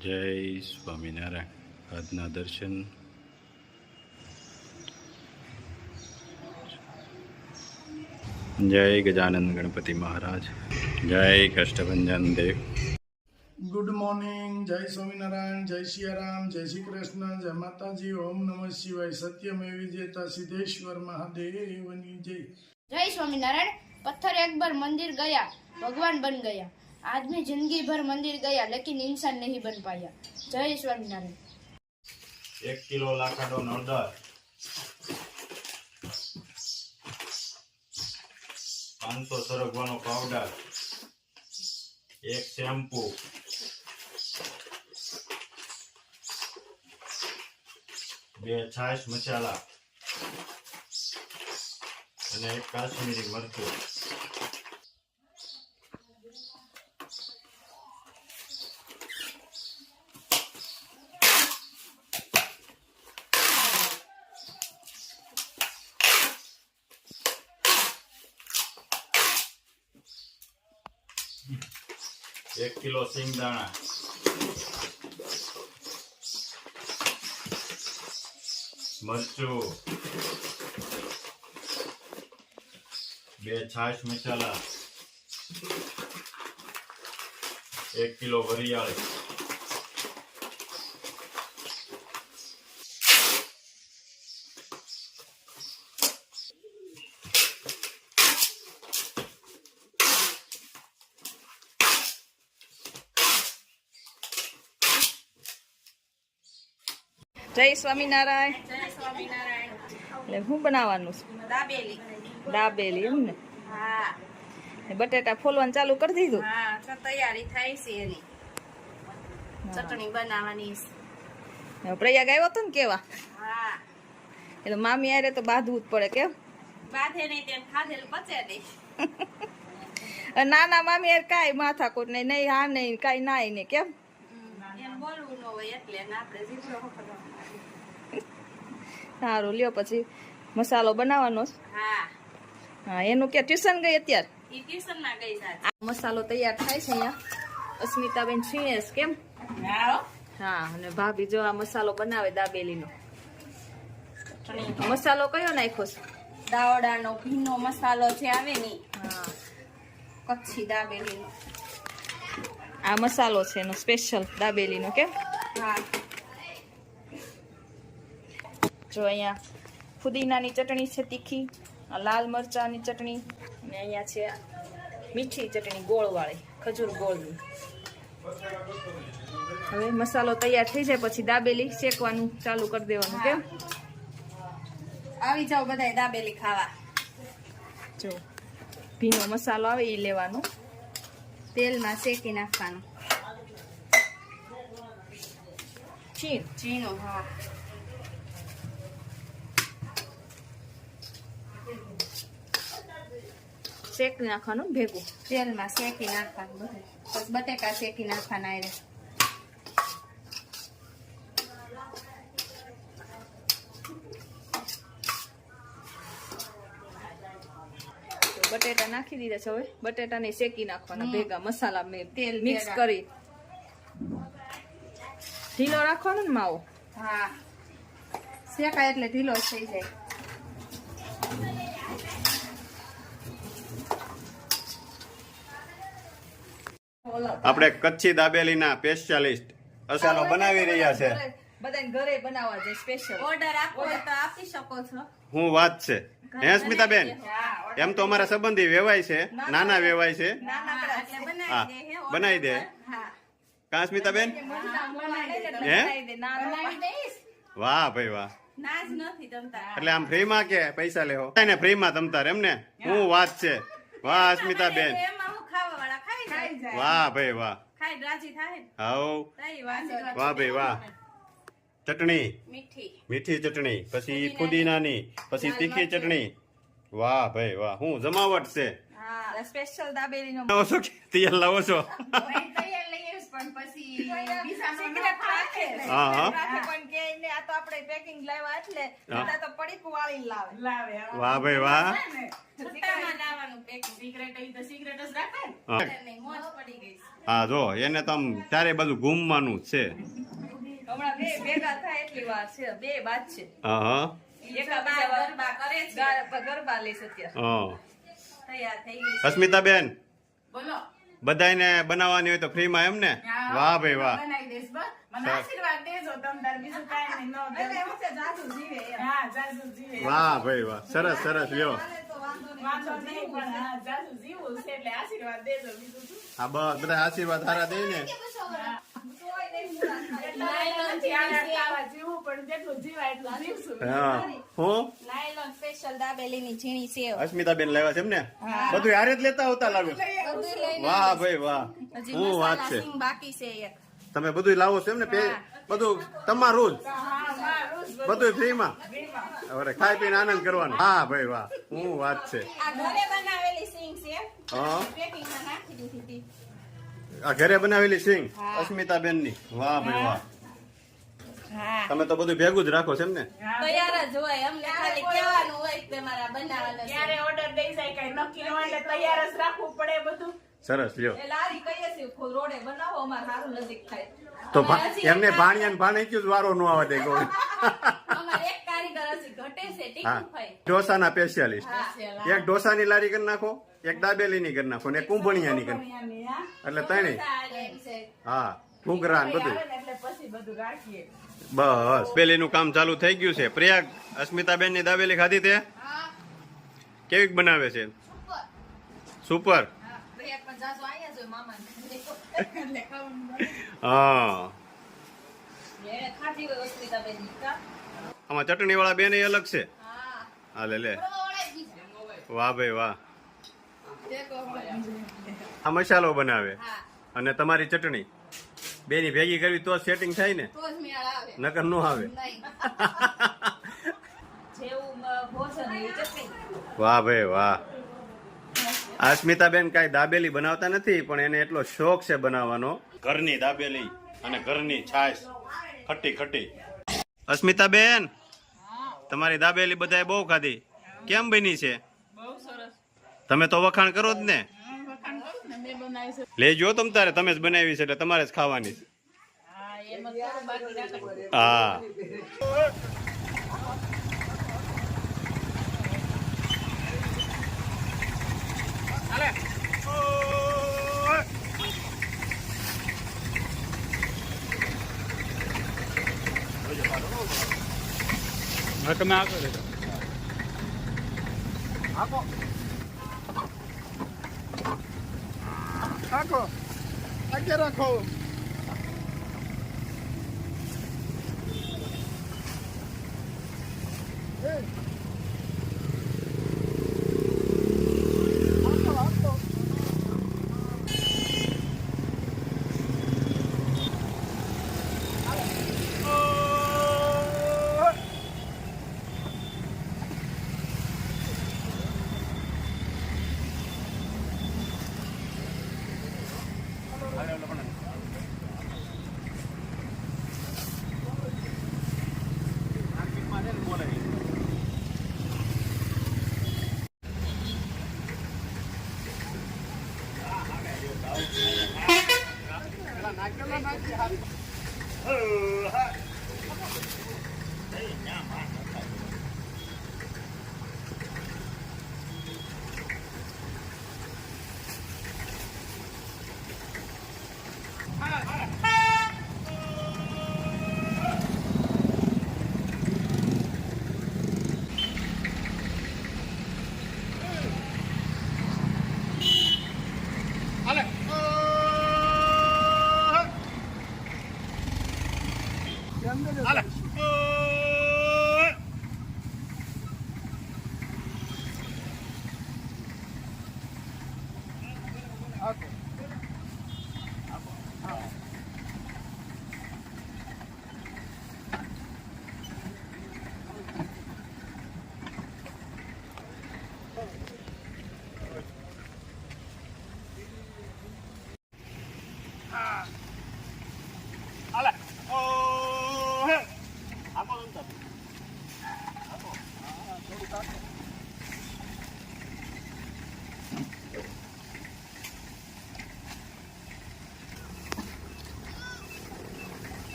જય સ્વામિનારાયણ. આજના દર્શન જય ગજાનંદ ગણપતિ મહારાજ, જય કષ્ટભંજન દેવ. Good morning. જય સ્વામિનારાયણ, જય સિયારામ, જય શ્રી કૃષ્ણ, જય માતાજી, ઓમ નમઃ શિવાય. સત્યમેવ જયતા સિદ્ધેશ્વર મહાદેવની જય. जय स्वामीनारायण. पत्थर एक बार मंदिर गया, भगवान बन गया. आदमी जिंदगी भर मंदिर गया, लेकिन इंसान नहीं बन पाया. जय स्वामीनारायण. 1 કિલો લાખાડો હળદર, 500 સરગવાનો પાવડર, 1 શેમ્પુ, 2 છાશ મસાલા અને 1 કાશ્મીરી મરચું. एक किलो सिंगदाणा, मरचू, 2 छाछ मसाला, 1 કિલો વરિયાળી, જય સ્વામિનારાયણ. जय स्वामीनारायण. એટલે શું બનાવવાનું છે? दाबेली. દાબેલી એમ ને? हाँ બટેટા ફોલવાનું ચાલુ કરી દીધું? हाँ, તો તૈયારી થાય છે એની. ચટણી બનાવવાની છે. પ્રયાગ આવ્યો હતો ને કેવા? હા, એટલે મામી આરે તો બાંધવું જ પડે કેમ? બાધે નહીં તેમ ખાધેલું પચે નહીં. નાના મામી યાર કાંઈ માથાકૂટ નહીં, નહીં હા નહીં કાંઈ નાય ને કેમ? એમ બોલવું ન હોય એટલે ને આપણે જીભડો પકડવાનો. સારું લ્યો, પછી મસાલો બનાવવાનો છે. હા, હા, એનું કે ટ્યુશન ગઈ અત્યારે? ઈ ટ્યુશન માં ગઈ સાથ. મસાલો તૈયાર થાય છે અહીંયા. અસ્મિતાબેન છીણે છે કેમ? હા, અને ભાભી જો આ મસાલો બનાવે દાબેલીનો. મસાલો કયો નાખ્યો છે? દાવડાનો ભીનો મસાલો જે આવે ને, હા, કચ્છી દાબેલીનો. આ મસાલો છે એનો સ્પેશિયલ દાબેલીનો કેમ? હા, જો અહીંયા ફુદીનાની ચટણી છે તીખી, આ લાલ મરચાની ચટણી, અને અહીંયા છે મીઠી ચટણી ગોળવાળી, ખજૂર ગોળની. હવે મસાલો તૈયાર થઈ જાય પછી દાબેલી શેકવાનું ચાલુ કરી દેવાનું કેમ? આવી જાવ બધાય દાબેલી ખાવા. જો ભીનો મસાલો આવે એ લેવાનો, તેલમાં શેકી નાખવાનું. ઝીણું. હા, શેકી નાખવાનું ભેગું. તેલમાં શેકી નાખવાનું બધું. પછી બટેકા શેકી નાખવાના. એને બટેટા નાખી દીધા છે, હવે બટેટાને શેકી નાખવાના ભેગા મસાલા તેલ મિક્સ ભેગા. કરી. ઢીલો રાખવાનો ને માવો? હા, શેકાય એટલે ઢીલો થઈ જાય. આપણે કચ્છી દાબેલીના સ્પેશિયાલિસ્ટ મસાલો બનાવી રહ્યા છે. બધાને ઘરે બનાવવા જાય સ્પેશિયલ. ઓર્ડર આપવો હોય તો આપી શકો છો. હું વાત છે હે સ્મિતાબેન? એમ તો અમારા સંબંધી વેવાય છે, નાના વેવાય છે. હા, એટલે હા, બનાવી દે. હે, બનાવી દે. હા, કા સ્મિતાબેન? હે? વાહ ભાઈ વાહ. નાજ નથી તમતા. એટલે આમ ફ્રીમાં કે પૈસા લેવો ને? ફ્રીમાં તમતાર એમ ને? હું વાત છે. વાહ સ્મિતાબેન, એમાં હું ખાવા વાળા ખાઈ જાય. વાહ ભાઈ વાહ. ખાઈ રાજી થાય ને. હાઉ, તઈ વાત. વાહ ભાઈ વાહ. ચટણી, મીઠી. મીઠી ચટણી, પછી ફુદીનાની, પછી તીખી ચટણી. વાહ ભાઈ વાહ, હું જમાવટ છે. હા, સ્પેશિયલ દાબેલીનો લાવો છો કે તેલ લાવો છો? તૈયાર લઈ આવીશ સિક્રેટ રાખે. હા, હા. રાખે પણ કે એને આ તો આપણે પેકિંગ લાવ્યા એટલે હા. બધા તો પડીકું વાળીને લાવે. વાહ ભાઈ વાહ. હા. મોજ પડી ગઈ. હા જો એને તો આમ ચારે બાજુ ઘૂમવાનું જ છે. હમણાં બે ભેગા થાય એટલી વાર છે. બે બાદ છે. હા હા ગરબા કરે છે. ગરબા લે છે અત્યારે. હા. તૈયાર થઈ ગઈ છે. અસ્મિતાબેન બધાને બનાવવાની હોય તો ફ્રીમાં એમ ને? વાહ ભાઈ વાહ. એટલે એવું છે, જાજુ જીવે એમ. વાહ ભાઈ વાહ. સરસ સરસ લ્યો. હા બસ બધા આશીર્વાદ સારા દે ને. હા હું નાયલોન સ્પેશિયલ દાબેલીની ઝીણી સેવ. અસ્મિતાબેન લાવ્યા છે એમ ને? બધું હારે જ લેતા આવતા લાગે. વાહ ભાઈ વાહ. હજી શું વાત મસાલા છે. સિંગ બાકી છે એક. તમે બધું લાવો છો એમ ને? બધું તમારું જ બધું ફ્રીમાં. હવે ખાઈ પીને આનંદ કરવાનો. હા ભાઈ વાહ. શું વાત છે. આ ઘરે બનાવેલી સિંગ છે. હા પેકિંગમાં નાખી દીધી હતી. આ ઘરે બનાવેલી સિંગ અસ્મિતાબેન ની. વાહ ભાઈ વાહ. હા. તમે તો બધું ભેગું જ રાખો છો એમ ને? તૈયાર જ હોય અમને ખાલી કહેવાનું હોય કે તમારા બનાવવાના છે. સરસ લ્યો. એ લારી કહીએ છીએ રોડે બનાવો અમારે સારું નજીક થાય. તો એમને ભાણિયા ભાણે જ વારો નો આવે દે કોઈ. અમારે એક કારીગર હજી ઘટે છે હા ટીકું ભાઈ. ઢોસાના સ્પેશિયાલિસ્ટ. એક ઢોસાની લારી કરી નાખો, એક દાબેલીની કરી નાખો ને એક કુંભણિયાની કરી એટલે ત્રણેય. હા ઘૂઘરા ને બધું. બસ પેલીનું કામ ચાલુ થઈ ગયું છે. પ્રયાગ અસ્મિતાબેન ની દાબેલી ખાધી તે કેવી બનાવે છે? સુપર. હા આમાં ચટણી વાળા બેન અલગ છે. હા લે વાહ ભાઈ વાહ. આ મસાલો બનાવે અને તમારી ચટણી બેની ભેગી કરવી તો સેટિંગ થાય ને, નકર નો આવે. વાહ ભાઈ વાહ. અસ્મિતાબેન કાંઈ દાબેલી બનાવતા નથી પણ એને એટલો શોખ છે બનાવવાનો. ઘરની દાબેલી અને ઘરની છાશ ખટ્ટી ખટ્ટી. અસ્મિતાબેન તમારી દાબેલી બધાએ બહુ ખાધી, કેમ બની છે? તમે તો વખાણ કરો જ ને. લેજો તમ તારે, તમે જ બનાવી છે એટલે તમારે જ ખાવાની છે. હા તમે આગળ રાખો આગે રાખો.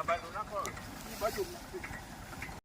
આ બાજુ નાખો, ઈ બાજુ નાખો.